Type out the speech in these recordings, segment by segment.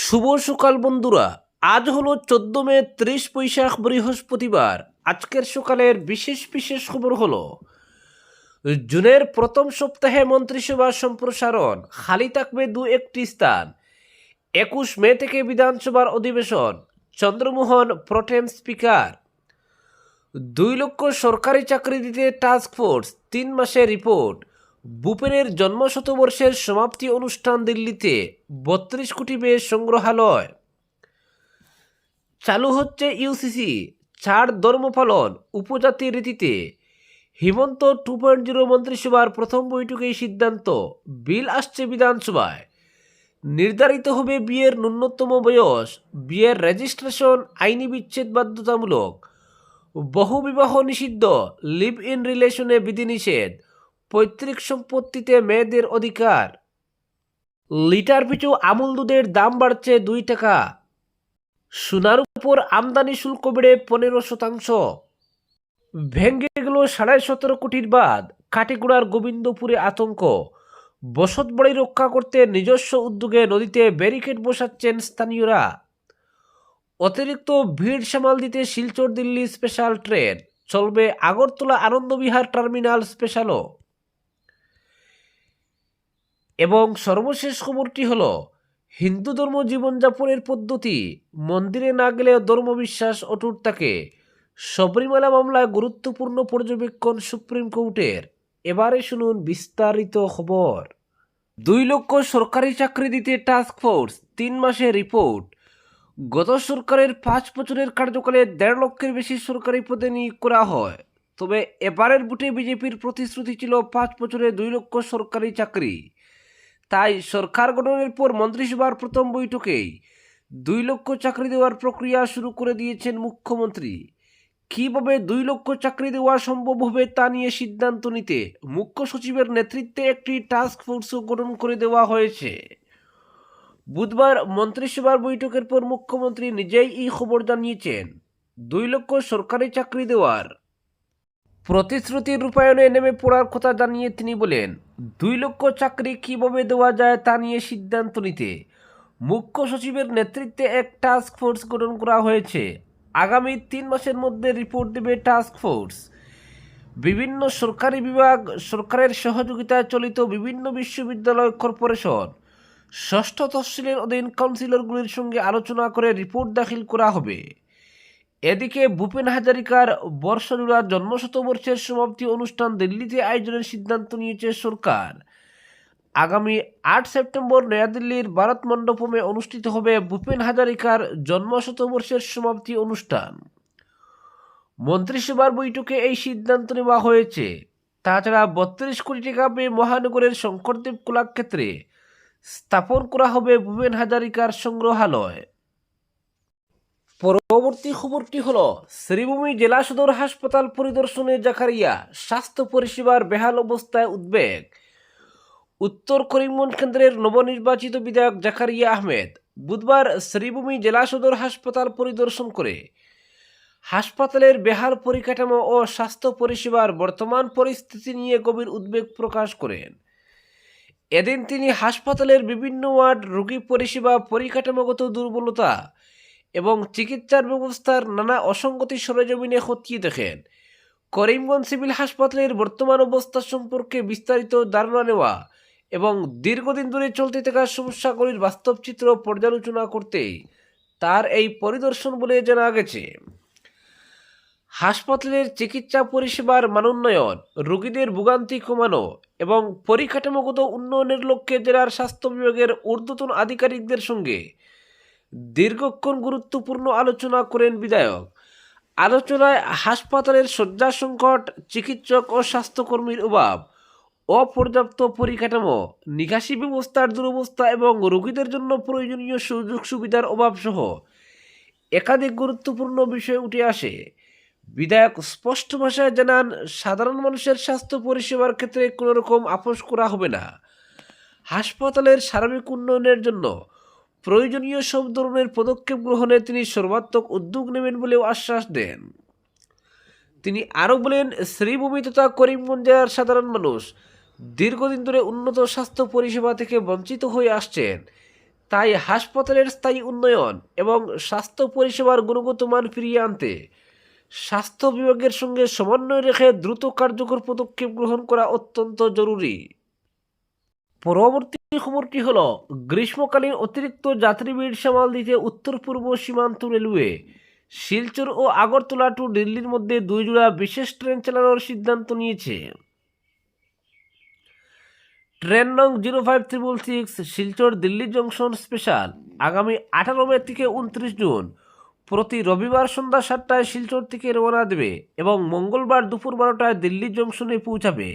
শুভ সকাল বন্ধুরা। আজ হলো 14 মে 30 বৈশাখ বৃহস্পতিবার। আজকের সকালের বিশেষ বিশেষ খবর হলো জুনের প্রথম সপ্তাহে মন্ত্রিসভা সম্প্রসারণ, খালি থাকবে দু একটি স্থান। 21 মে থেকে বিধানসভার অধিবেশন, চন্দ্রমোহন প্রোটেম স্পিকার। 2 লক্ষ সরকারি চাকরি দিতে টাস্ক ফোর্স, 3 মাসের রিপোর্ট। ভূপেনের জন্মশতবর্ষের সমাপ্তি অনুষ্ঠান দিল্লিতে, 32 কোটি ব্যয়ে সংগ্রহালয়। চালু হচ্ছে ইউসিসি, ছাড় ধর্ম পালন উপজাতি রীতিতে। হিমন্ত 2.0 মন্ত্রিসভার প্রথম বৈঠকেই সিদ্ধান্ত, বিল আসছে বিধানসভায়। নির্ধারিত হবে বিয়ের ন্যূনতম বয়স, বিয়ের রেজিস্ট্রেশন আইনি বিচ্ছেদ বাধ্যতামূলক। বহুবিবাহ নিষিদ্ধ, লিভ ইন রিলেশনে বিধিনিষেধ। পৈতৃক সম্পত্তিতে মেয়েদের অধিকার। লিটার পিছু আমুল দুধের দাম বাড়ছে 2 টাকা। সোনার উপর আমদানি শুল্ক বেড়ে 15%। ভেঙে গেল 17.5 কোটির বাঁধ, কাটিগুড়ার গোবিন্দপুরে আতঙ্ক। বসত বাড়ি রক্ষা করতে নিজস্ব উদ্যোগে নদীতে ব্যারিকেড বসাচ্ছেন স্থানীয়রা। অতিরিক্ত ভিড় সামাল দিতে শিলচর দিল্লি স্পেশাল ট্রেন, চলবে আগরতলা আনন্দবিহার টার্মিনাল স্পেশালও। এবং সর্বশেষ খবরটি হলো হিন্দু ধর্ম জীবনযাপনের পদ্ধতি, মন্দিরে না গেলে ধর্মবিশ্বাস অটুট থাকে। শবরীমালা মামলায় গুরুত্বপূর্ণ পর্যবেক্ষণ সুপ্রিম কোর্টের। এবারে শুনুন বিস্তারিত খবর। 2 লক্ষ সরকারি চাকরি দিতে টাস্ক ফোর্স, 3 মাসের রিপোর্ট। গত সরকারের 5 বছরের কার্যকালে 1.5 লক্ষের বেশি সরকারি পদে নিয়োগ করা হয়। তবে এবারের ভোটে বিজেপির প্রতিশ্রুতি ছিল 5 বছরে 2 লক্ষ সরকারি চাকরি। তাই সরকার গঠনের পর মন্ত্রিসভার প্রথম বৈঠকেই 2 লক্ষ চাকরি দেওয়ার প্রক্রিয়া শুরু করে দিয়েছেন মুখ্যমন্ত্রী। কীভাবে 2 লক্ষ চাকরি দেওয়া সম্ভব হবে তা নিয়ে সিদ্ধান্ত নিতে মুখ্য সচিবের নেতৃত্বে একটি টাস্ক ফোর্সও গঠন করে দেওয়া হয়েছে। বুধবার মন্ত্রিসভার বৈঠকের পর মুখ্যমন্ত্রী নিজেই এই খবর জানিয়েছেন। 2 লক্ষ সরকারি চাকরি দেওয়ার প্রতিশ্রুতির রূপায়ণে নেমে পড়ার কথা জানিয়ে তিনি বলেন, 2 লক্ষ চাকরি কীভাবে দেওয়া যায় তা নিয়ে সিদ্ধান্ত নিতে মুখ্য সচিবের নেতৃত্বে এক টাস্ক ফোর্স গঠন করা হয়েছে। আগামী 3 মাসের মধ্যে রিপোর্ট দেবে টাস্ক ফোর্স। বিভিন্ন সরকারি বিভাগ, সরকারের সহযোগিতায় চলিত বিভিন্ন বিশ্ববিদ্যালয় কর্পোরেশন, ষষ্ঠ তফসিলের অধীন কাউন্সিলরগুলির সঙ্গে আলোচনা করে রিপোর্ট দাখিল করা হবে। এদিকে ভূপেন হাজারিকার বর্ষজোড়া জন্মশতবর্ষের সমাপ্তি অনুষ্ঠান দিল্লিতে আয়োজনের সিদ্ধান্ত নিয়েছে সরকার। আগামী 8 সেপ্টেম্বর নয়াদিল্লির ভারত মণ্ডপমে অনুষ্ঠিত হবে ভূপেন হাজারিকার জন্মশতবর্ষের সমাপ্তি অনুষ্ঠান। মন্ত্রিসভার বৈঠকে এই সিদ্ধান্ত নেওয়া হয়েছে। তাছাড়া 32 কোটি টাকা পেয়ে মহানগরের শঙ্করদেব কলাক্ষেত্রে স্থাপন করা হবে ভূপেন হাজারিকার সংগ্রহালয়। পরবর্তী খবরটি হলো শ্রীভূমি জেলা সদর হাসপাতাল পরিদর্শনে জাকারিয়া, স্বাস্থ্য পরিষেবার বেহাল অবস্থায় উদ্বেগ। উত্তর করিমগঞ্জ কেন্দ্রের নবনির্বাচিত বিধায়ক জাকারিয়া আহমেদ বুধবার শ্রীভূমি জেলা সদর হাসপাতাল পরিদর্শন করে হাসপাতালের বেহাল পরিকাঠামো ও স্বাস্থ্য পরিষেবার বর্তমান পরিস্থিতি নিয়ে গভীর উদ্বেগ প্রকাশ করেন। এদিন তিনি হাসপাতালের বিভিন্ন ওয়ার্ড, রোগী পরিষেবা, পরিকাঠামোগত দুর্বলতা এবং চিকিৎসার ব্যবস্থার নানা অসঙ্গতি সরেজমিনে খতিয়ে দেখেন। করিমগঞ্জ সিভিল হাসপাতালের বর্তমান অবস্থা সম্পর্কে বিস্তারিত ধারণা নেওয়া এবং দীর্ঘদিন ধরে চলতে থাকা সমস্যাগুলির বাস্তব চিত্র পর্যালোচনা করতে তার এই পরিদর্শন বলে জানা গেছে। হাসপাতালের চিকিৎসা পরিষেবার মানোন্নয়ন, রোগীদের ভোগান্তি কমানো এবং পরিকাঠামোগত উন্নয়নের লক্ষ্যে জেলার স্বাস্থ্য বিভাগের ঊর্ধ্বতন আধিকারিকদের সঙ্গে দীর্ঘক্ষণ গুরুত্বপূর্ণ আলোচনা করেন বিধায়ক। আলোচনায় হাসপাতালের শয্যা সংকট, চিকিৎসক ও স্বাস্থ্যকর্মীর অভাব, অপর্যাপ্ত পরিকাঠামো, নিকাশি ব্যবস্থার দুরবস্থা এবং রোগীদের জন্য প্রয়োজনীয় সুযোগ সুবিধার অভাব সহ একাধিক গুরুত্বপূর্ণ বিষয় উঠে আসে। বিধায়ক স্পষ্ট ভাষায় জানান, সাধারণ মানুষের স্বাস্থ্য পরিষেবার ক্ষেত্রে কোনো রকম আপোষ করা হবে না। হাসপাতালের সার্বিক উন্নয়নের জন্য প্রয়োজনীয় সব ধরনের পদক্ষেপ গ্রহণে তিনি সর্বাত্মক উদ্যোগ নেবেন বলেও আশ্বাস দেন। তিনি আরও বলেন, শ্রীভূমি তথা করিমগঞ্জ জেলার সাধারণ মানুষ দীর্ঘদিন ধরে উন্নত স্বাস্থ্য পরিষেবা থেকে বঞ্চিত হয়ে আসছেন। তাই হাসপাতালের স্থায়ী উন্নয়ন এবং স্বাস্থ্য পরিষেবার গুণগত মান ফিরিয়ে আনতে স্বাস্থ্য বিভাগের সঙ্গে সমন্বয় রেখে দ্রুত কার্যকর পদক্ষেপ গ্রহণ করা অত্যন্ত জরুরি। পরবর্তী খবরটি হল, গ্রীষ্মকালীন অতিরিক্ত যাত্রী ভিড় সামাল দিতে উত্তর পূর্ব সীমান্ত রেলওয়ে শিলচর ও আগরতলা টু দিল্লির মধ্যে 2 জোড়া বিশেষ ট্রেন চালানোর সিদ্ধান্ত নিয়েছে। ট্রেন নং 0566 শিলচর দিল্লি জংশন স্পেশাল আগামী 18 মে থেকে 29 জুন প্রতি রবিবার সন্ধ্যা 7টায় শিলচর থেকে রওনা দেবে এবং মঙ্গলবার দুপুর 12টায় দিল্লি জংশনে পৌঁছাবে।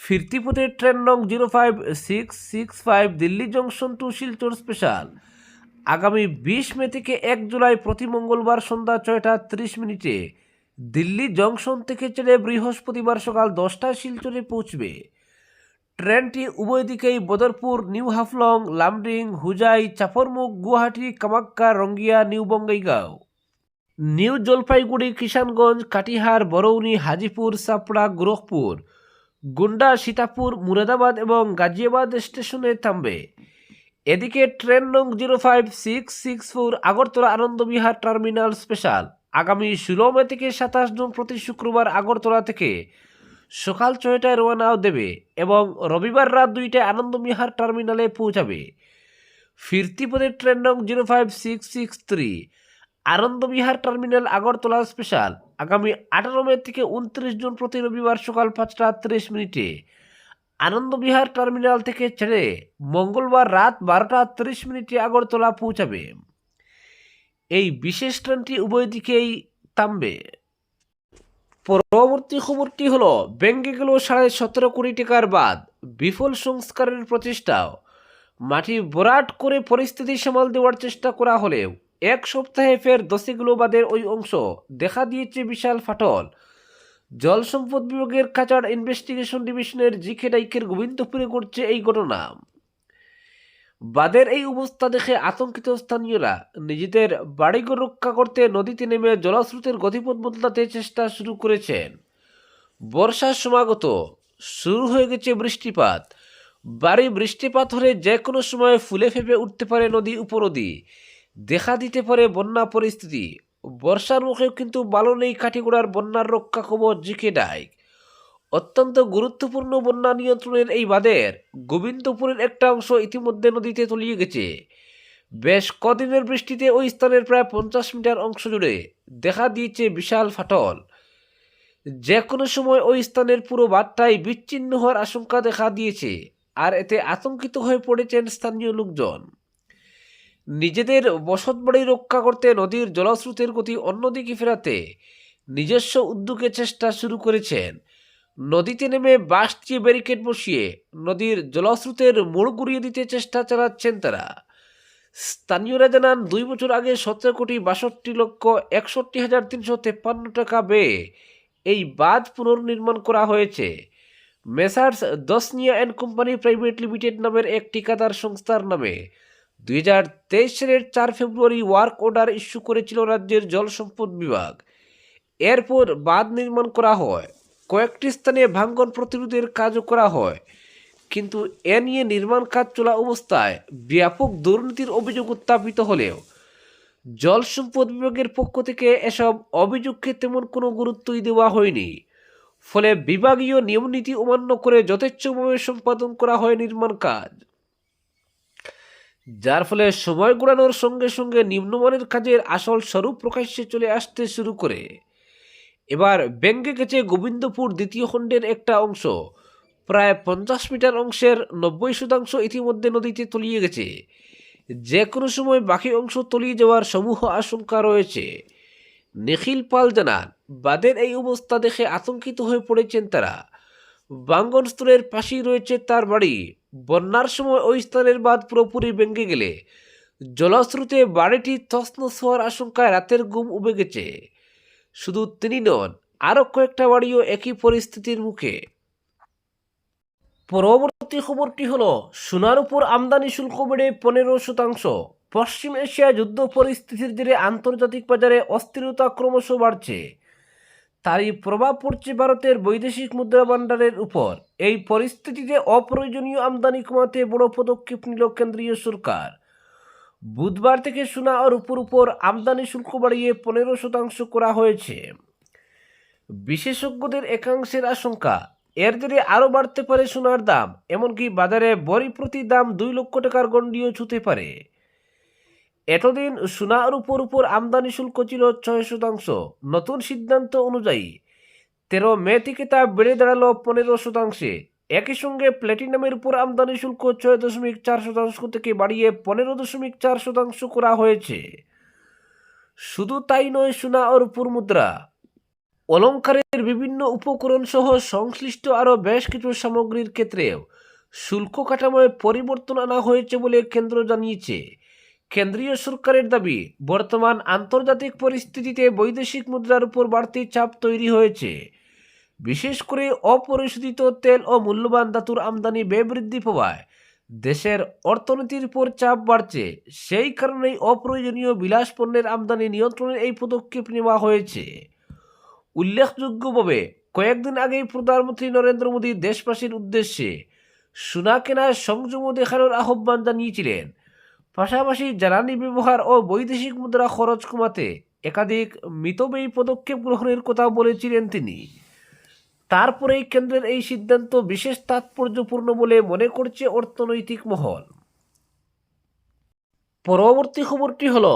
ফিরতি পথে ট্রেন নং 05665 Delhi junction to Silchar special আগামী 20 মে থেকে 1 জুলাই প্রতি মঙ্গলবার সন্ধ্যা 6:30 দিল্লি জংশন থেকে ছেড়ে বৃহস্পতিবার সকাল 10টায় শিলচরে পৌঁছবে। ট্রেনটি উভয় দিকেই বদরপুর, নিউ হাফলং, লামডিং, হুজাই, চাপরমুখ, গুয়াহাটি, কামাক্কা, রঙ্গিয়া, নিউ বঙ্গাইগাঁও, নিউ জলপাইগুড়ি, কিষানগঞ্জ, কাটিহার, বরৌনি, হাজিপুর, চাপড়া, গোরখপুর, গুন্ডা, সীতাপুর, মুরাদাবাদ এবং গাজিয়াবাদ স্টেশনে থামবে। এদিকে ট্রেন নং 05664 আগরতলা আনন্দবিহার টার্মিনাল স্পেশাল আগামী 16 মে থেকে 27 জুন প্রতি শুক্রবার আগরতলা থেকে সকাল 6টায় রওনা দেবে এবং রবিবার রাত 2টায় আনন্দবিহার টার্মিনালে পৌঁছাবে। ফিরতি পথে ট্রেন নং 05663 আনন্দবিহার টার্মিনাল আগরতলা স্পেশাল আগামী 18 মে থেকে 29 জুন প্রতি রবিবার সকাল 5:30 আনন্দবিহার টার্মিনাল থেকে ছেড়ে মঙ্গলবার রাত 12:30 আগরতলা পৌঁছাবে। এই বিশেষ ট্রেনটি উভয় দিকেই থামবে। পরবর্তী খবরটি হলো, ভেঙে গেল 17.5 কোটি টাকার বাঁধ, বিফল সংস্কারের প্রচেষ্টাও। মাটি ভরাট করে পরিস্থিতি সামাল দেওয়ার চেষ্টা করা হলেও 1 সপ্তাহে ফের ধসে গেল বাঁধের ওই অংশ, দেখা দিয়েছে বিশাল ফাটল। জল সম্পদ বিভাগের কাচার ইনভেস্টিগেশন ডিভিশনের জিকে ডাইকের গোবিন্দপুরে ঘটছে এই ঘটনা। বাঁধের এই অবস্থা দেখে আতঙ্কিত স্থানীয়রা নিজেদের বাড়িঘর রক্ষা করতে নদীতে নেমে জলস্রোতের গতিপথ বদলাতে চেষ্টা শুরু করেছেন। বর্ষার সমাগত, শুরু হয়ে গেছে বৃষ্টিপাত। ভারী বৃষ্টিপাত হলে যে কোনো সময় ফুলে ফেপে উঠতে পারে নদী উপনদী, দেখা দিতে পারে বন্যা পরিস্থিতি। বর্ষার মুখেও কিন্তু ভালো নেই কাটিগড়ার বন্যার রক্ষা খবর জিকে ডাইক। অত্যন্ত গুরুত্বপূর্ণ বন্যা নিয়ন্ত্রণের এই বাঁধের গোবিন্দপুরের একটা অংশ ইতিমধ্যে নদীতে তলিয়ে গেছে। বেশ কদিনের বৃষ্টিতে ওই স্থানের প্রায় 50 মিটার অংশ জুড়ে দেখা দিয়েছে বিশাল ফাটল। যে কোনো সময় ওই স্থানের পুরো বাঁধটাই বিচ্ছিন্ন হওয়ার আশঙ্কা দেখা দিয়েছে, আর এতে আতঙ্কিত হয়ে পড়েছেন স্থানীয় লোকজন। নিজেদের বসতবাড়ি রক্ষা করতে নদীর জলস্রোতের গতি অন্যদিকে ফেরাতে নিজস্ব উদ্যোগে চেষ্টা শুরু করেছেন। নদীতে নেমে বাঁশ দিয়ে ব্যারিকেড বসিয়ে নদীর জলস্রোতের মোড় ঘুরিয়ে দিতে চেষ্টা চালাচ্ছেন তারা। স্থানীয়রা জানান, 2 বছর আগে 17,62,61,353 টাকা ব্যয়ে এই বাঁধ পুনর্নির্মাণ করা হয়েছে। মেসার্স দসনিয়া অ্যান্ড কোম্পানি প্রাইভেট লিমিটেড নামের এক ঠিকাদার সংস্থার নামে 2023 সালের 4 ফেব্রুয়ারি ওয়ার্ক অর্ডার ইস্যু করেছিল রাজ্যের জল সম্পদ বিভাগ। এরপর বাঁধ নির্মাণ করা হয়, কয়েকটি স্থানে ভাঙ্গন প্রতিরোধের কাজও করা হয়, কিন্তু এ নিয়ে নির্মাণ কাজ চলা অবস্থায় ব্যাপক দুর্নীতির অভিযোগ উত্থাপিত হলেও জল সম্পদ বিভাগের পক্ষ থেকে এসব অভিযোগকে তেমন কোনো গুরুত্বই দেওয়া হয়নি। ফলে বিভাগীয় নিয়মনীতি অমান্য করে যথেচ্ছভাবে সম্পাদন করা হয় নির্মাণ কাজ, যার ফলে সময় গড়ানোর সঙ্গে সঙ্গে নিম্নমানের কাজের আসল স্বরূপ প্রকাশ্যে চলে আসতে শুরু করে। এবার ভেঙে গেছে গোবিন্দপুর দ্বিতীয় খণ্ডের একটা অংশ। প্রায় 50 মিটার অংশের 90% ইতিমধ্যে নদীতে তলিয়ে গেছে। যে কোনো সময় বাকি অংশ তলিয়ে যাওয়ার সমূহ আশঙ্কা রয়েছে। নিখিল পাল জানান, বাঁধের এই অবস্থা দেখে আতঙ্কিত হয়ে পড়েছেন তারা। ভাঙ্গন স্থলের পাশেই রয়েছে তার বাড়ি। বন্যার সময় ওই স্থানের বাঁধ পুরোপুরি ভেঙে গেলে জলস্রোতে বাড়িটি তছনছ হওয়ার আশঙ্কায় রাতের ঘুম উবে গেছে। শুধু তিনি নন, আরও কয়েকটা বাড়িও একই পরিস্থিতির মুখে। পরবর্তী খবরটি হলো, সোনার উপর আমদানি শুল্ক বেড়ে 15%। পশ্চিম এশিয়া যুদ্ধ পরিস্থিতির জেরে আন্তর্জাতিক বাজারে অস্থিরতা ক্রমশ বাড়ছে। তারই প্রভাব পড়ছে ভারতের বৈদেশিক মুদ্রা ভাণ্ডারের উপর। এই পরিস্থিতিতে অপ্রয়োজনীয় আমদানি কমাতে বড় পদক্ষেপ নিল কেন্দ্রীয় সরকার। বুধবার থেকে সোনা ও রূপোর উপর আমদানি শুল্ক বাড়িয়ে 15% করা হয়েছে। বিশেষজ্ঞদের একাংশের আশঙ্কা, এর জেরে আরও বাড়তে পারে সোনার দাম, এমনকি বাজারে ভরি প্রতি দাম 2 লক্ষ টাকার গণ্ডিও ছুঁতে পারে। এতদিন সোনা আর রূপোর উপর আমদানি শুল্ক ছিল 6%। নতুন সিদ্ধান্ত অনুযায়ী 13 মে থেকে তা বেড়ে দাঁড়ালো 15%। একই সঙ্গে প্ল্যাটিনামের উপর আমদানি শুল্ক 6.4% থেকে বাড়িয়ে 15.4% করা হয়েছে। শুধু তাই নয়, সোনা ও রূপোর মুদ্রা, অলংকারের বিভিন্ন উপকরণ সহ সংশ্লিষ্ট আরও বেশ কিছু সামগ্রীর ক্ষেত্রেও শুল্ক কাঠামোয় পরিবর্তন আনা হয়েছে বলে কেন্দ্র জানিয়েছে। কেন্দ্রীয় সরকারের দাবি, বর্তমান আন্তর্জাতিক পরিস্থিতিতে বৈদেশিক মুদ্রার উপর বাড়তি চাপ তৈরি হয়েছে। বিশেষ করে অপরিশোধিত তেল ও মূল্যবান ধাতুর আমদানি ব্যয় বৃদ্ধি পাওয়ায় দেশের অর্থনীতির উপর চাপ বাড়ছে। সেই কারণেই অপ্রয়োজনীয় বিলাস পণ্যের আমদানি নিয়ন্ত্রণের এই পদক্ষেপ নেওয়া হয়েছে। উল্লেখযোগ্যভাবে কয়েকদিন আগেই প্রধানমন্ত্রী নরেন্দ্র মোদী দেশবাসীর উদ্দেশ্যে সোনা কেনার সংযম দেখানোর আহ্বান জানিয়েছিলেন। পাশাপাশি জ্বালানি ব্যবহার ও বৈদেশিক মুদ্রা খরচ কমাতে একাধিক মিতব্যয়ী পদক্ষেপ গ্রহণের কথা বলেছিলেন তিনি। তারপরেই কেন্দ্রের এই সিদ্ধান্ত বিশেষ তাৎপর্যপূর্ণ বলে মনে করছে অর্থনৈতিক মহল। পরবর্তী খবরটি হলো,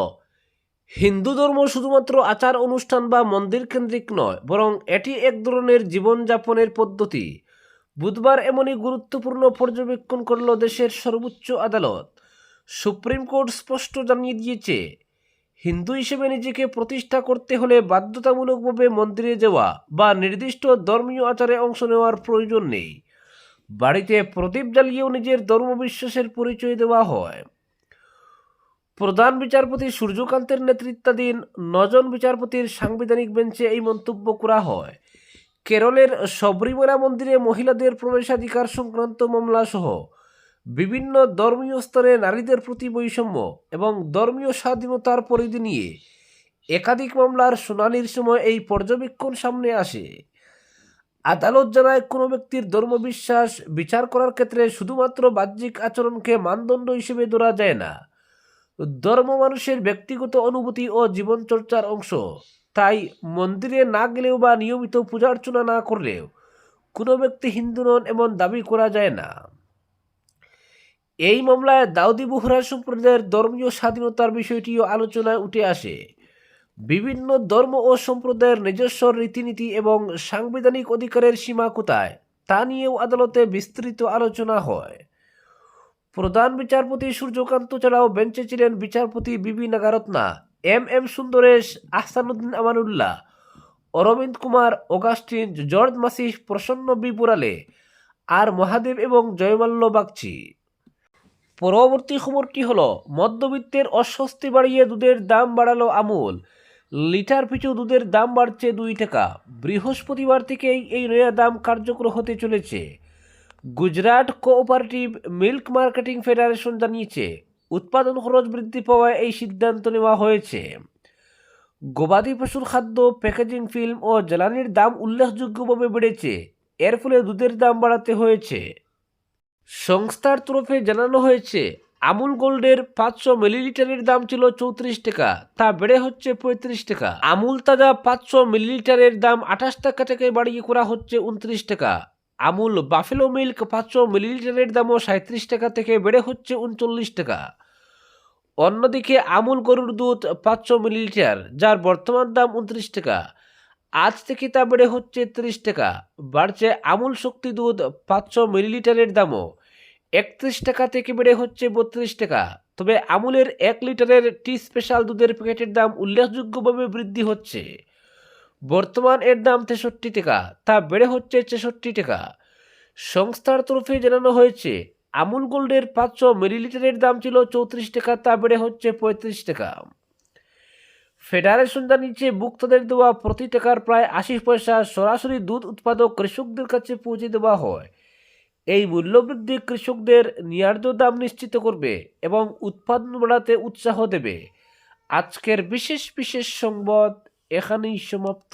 হিন্দু ধর্ম শুধুমাত্র আচার অনুষ্ঠান বা মন্দির কেন্দ্রিক নয়, বরং এটি এক ধরনের জীবনযাপনের পদ্ধতি। বুধবার এমনই গুরুত্বপূর্ণ পর্যবেক্ষণ করল দেশের সর্বোচ্চ আদালত। সুপ্রিম কোর্ট স্পষ্ট জানিয়ে দিয়েছে, হিন্দু হিসেবে নিজেকে প্রতিষ্ঠা করতে হলে বাধ্যতামূলকভাবে মন্দিরে যাওয়া বা নির্দিষ্ট ধর্মীয় আচারে অংশ নেওয়ার প্রয়োজন নেই। বাড়িতে প্রদীপ জ্বালিয়েও নিজের ধর্মবিশ্বাসের পরিচয় দেওয়া হয়। প্রধান বিচারপতি সূর্যকান্তের নেতৃত্বাধীন 9 জন বিচারপতির সাংবিধানিক বেঞ্চে এই মন্তব্য করা হয়। কেরলের শবরীমালা মন্দিরে মহিলাদের প্রবেশাধিকার সংক্রান্ত মামলা সহ বিভিন্ন ধর্মীয় স্তরে নারীদের প্রতি বৈষম্য এবং ধর্মীয় স্বাধীনতার পরিধি নিয়ে একাধিক মামলার শুনানির সময় এই পর্যবেক্ষণ সামনে আসে। আদালত জানায়, কোনো ব্যক্তির ধর্মবিশ্বাস বিচার করার ক্ষেত্রে শুধুমাত্র বাহ্যিক আচরণকে মানদণ্ড হিসেবে ধরা যায় না। ধর্ম মানুষের ব্যক্তিগত অনুভূতি ও জীবনচর্চার অংশ। তাই মন্দিরে না গেলেও বা নিয়মিত পূজা অর্চনা না করলেও কোনো ব্যক্তি হিন্দু নন এমন দাবি করা যায় না। এই মামলায় দাউদি বোহরা সম্প্রদায়ের ধর্মীয় স্বাধীনতার বিষয়টিও আলোচনায় উঠে আসে। বিভিন্ন ধর্ম ও সম্প্রদায়ের নিজস্ব রীতিনীতি এবং সাংবিধানিক অধিকারের সীমা কোথায় তা নিয়েও আদালতে বিস্তৃত আলোচনা হয়। প্রধান বিচারপতি সূর্যকান্ত ছাড়াও বেঞ্চে ছিলেন বিচারপতি B V Nagarathna, M Sundresh, Ahsanuddin Amanullah, Aravind Kumar, Augustine, George Masih, Prasanna B বুরালে, আর মহাদেব এবং জয়মাল্য বাগচি। পরবর্তী খবরটি হলো, মধ্যবিত্তের অস্বস্তি বাড়িয়ে দুধের দাম বাড়ালো আমুল। লিটার পিছু দুধের দাম বাড়ছে 2 টাকা। বৃহস্পতিবার থেকেই এই নয়া দাম কার্যকর হতে চলেছে। Gujarat cooperative milk marketing federation জানিয়েছে, উৎপাদন খরচ বৃদ্ধি পাওয়ায় এই সিদ্ধান্ত নেওয়া হয়েছে। গবাদি পশুর খাদ্য, প্যাকেজিং ফিল্ম ও জ্বালানির দাম উল্লেখযোগ্যভাবে বেড়েছে। এর ফলে দুধের দাম বাড়াতে হয়েছে। সংস্থার তরফে জানানো হয়েছে, আমুল গোল্ডের 500 মিলিলিটারের দাম ছিল 34 টাকা, তা বেড়ে হচ্ছে 35 টাকা। আমুল তাজা 500 মিলিলিটারের দাম 28 টাকা থেকে বাড়িয়ে করা হচ্ছে 29 টাকা। আমুল বাফেলো মিল্ক 500 মিলিলিটারের দামও 37 টাকা থেকে বেড়ে হচ্ছে 39 টাকা। অন্যদিকে আমুল গরুর দুধ 500 মিলিলিটার, যার বর্তমান দাম 29 টাকা, আজ থেকে তা বেড়ে হচ্ছে 30 টাকা। বাড়ছে আমুল শক্তি দুধ 500 মিলিলিটারের দামও 31 টাকা থেকে বেড়ে হচ্ছে 32 টাকা। তবে আমুলের 1 লিটারের টি স্পেশাল দুধের প্যাকেটের দাম উল্লেখযোগ্যভাবে বৃদ্ধি হচ্ছে। বর্তমান এর দাম 63 টাকা, তা বেড়ে হচ্ছে 66 টাকা। সংস্থার তরফে জানানো হয়েছে, আমুল গোল্ডের 500 মিলিলিটারের দাম ছিল 34 টাকা, তা বেড়ে হচ্ছে 35 টাকা। ফেডারেশন জানিয়েছে, ভোক্তাদের দেওয়া প্রতি টাকার প্রায় 80 পয়সা সরাসরি দুধ উৎপাদক কৃষকদের কাছে পৌঁছে দেওয়া হয়। এই মূল্যবৃদ্ধি কৃষকদের ন্যায্য দাম নিশ্চিত করবে এবং উৎপাদন বাড়াতে উৎসাহ দেবে। আজকের বিশেষ সংবাদ এখানেই সমাপ্ত।